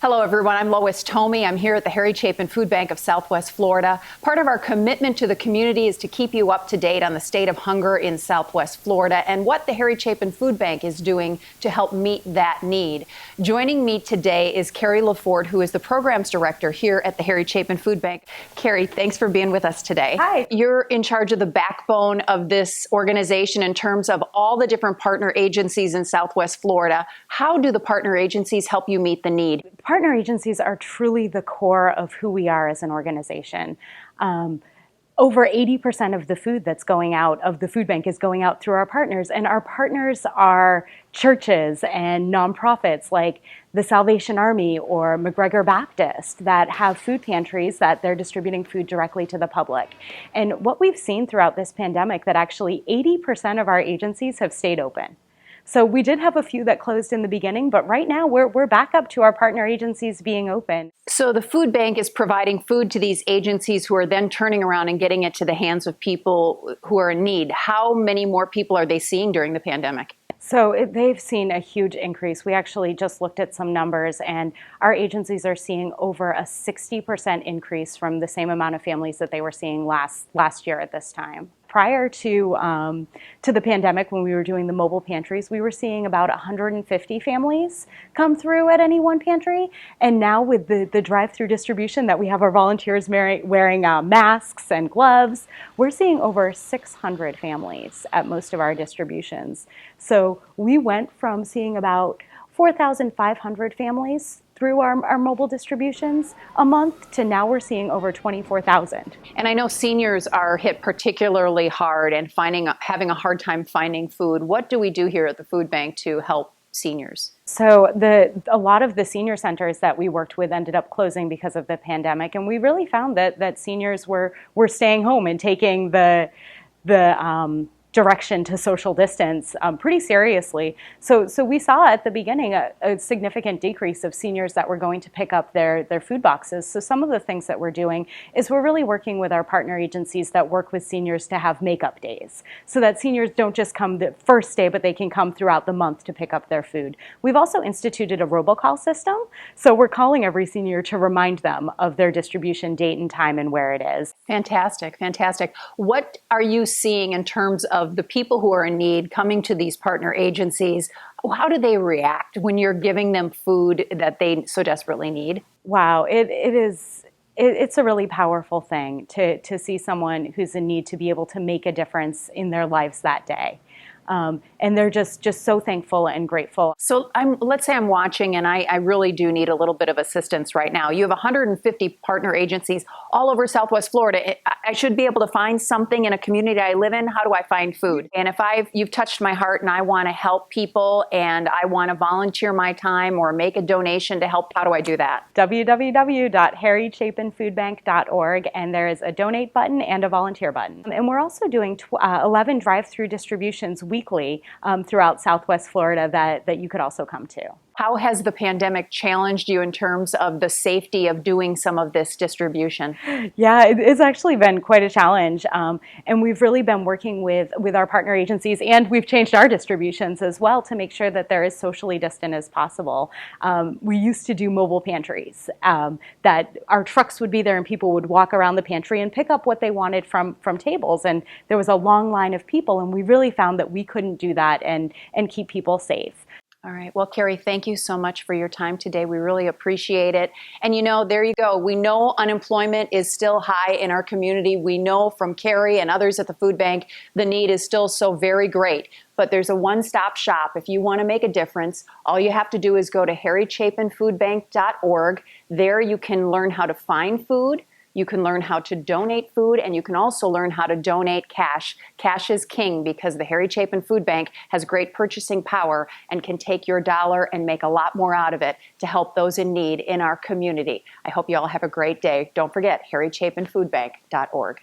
Hello, everyone. I'm Lois Thome. I'm here at the Harry Chapin Food Bank of Southwest Florida. Part of our commitment to the community is to keep you up to date on the state of hunger in Southwest Florida and what the Harry Chapin Food Bank is doing to help meet that need. Joining me today is Kari Lefort, who is the programs director here at the Harry Chapin Food Bank. Kari, thanks for being with us today. Hi. You're in charge of the backbone of this organization in terms of all the different partner agencies in Southwest Florida. How do the partner agencies help you meet the need? Partner agencies are truly the core of who we are as an organization. Over 80% of the food that's going out of the food bank is going out through our partners, and our partners are churches and nonprofits like the Salvation Army or McGregor Baptist that have food pantries that they're distributing food directly to the public. And what we've seen throughout this pandemic, that actually 80% of our agencies have stayed open. So we did have a few that closed in the beginning, but right now we're back up to our partner agencies being open. So the food bank is providing food to these agencies who are then turning around and getting it to the hands of people who are in need. How many more people are they seeing during the pandemic? So they've seen a huge increase. We actually just looked at some numbers, and our agencies are seeing over a 60% increase from the same amount of families that they were seeing last year at this time. Prior to the pandemic, when we were doing the mobile pantries, we were seeing about 150 families come through at any one pantry. And now with the drive-through distribution that we have our volunteers wearing masks and gloves, we're seeing over 600 families at most of our distributions. So we went from seeing about 4,500 families through our mobile distributions a month to now we're seeing over 24,000. And I know seniors are hit particularly hard and having a hard time finding food. What do we do here at the food bank to help seniors? So a lot of the senior centers that we worked with ended up closing because of the pandemic, and we really found that seniors were staying home and taking the direction to social distance pretty seriously. So we saw at the beginning a significant decrease of seniors that were going to pick up their food boxes. So some of the things that we're doing is we're really working with our partner agencies that work with seniors to have makeup days so that seniors don't just come the first day, but they can come throughout the month to pick up their food. We've also instituted a robocall system. So we're calling every senior to remind them of their distribution date and time and where it is. Fantastic, fantastic. What are you seeing in terms of the people who are in need coming to these partner agencies? How do they react when you're giving them food that they so desperately need? Wow, it's a really powerful thing to see someone who's in need to be able to make a difference in their lives that day. And they're just so thankful and grateful. So let's say I'm watching and I really do need a little bit of assistance right now. You have 150 partner agencies all over Southwest Florida. I should be able to find something in a community I live in. How do I find food? And if you've touched my heart and I want to help people and I want to volunteer my time or make a donation to help, how do I do that? www.harrychapinfoodbank.org, and there is a donate button and a volunteer button. And we're also doing 11 drive-through distributions weekly throughout Southwest Florida that you could also come to. How has the pandemic challenged you in terms of the safety of doing some of this distribution? Yeah, it's actually been quite a challenge. And we've really been working with our partner agencies, and we've changed our distributions as well to make sure that they're as socially distant as possible. We used to do mobile pantries, that our trucks would be there and people would walk around the pantry and pick up what they wanted from tables. And there was a long line of people, and we really found that we couldn't do that and keep people safe. All right. Well, Kari, thank you so much for your time today. We really appreciate it. And there you go. We know unemployment is still high in our community. We know from Kari and others at the food bank, the need is still so very great. But there's a one-stop shop. If you want to make a difference, all you have to do is go to harrychapinfoodbank.org. There you can learn how to find food. You can learn how to donate food, and you can also learn how to donate cash. Cash is king because the Harry Chapin Food Bank has great purchasing power and can take your dollar and make a lot more out of it to help those in need in our community. I hope you all have a great day. Don't forget, harrychapinfoodbank.org.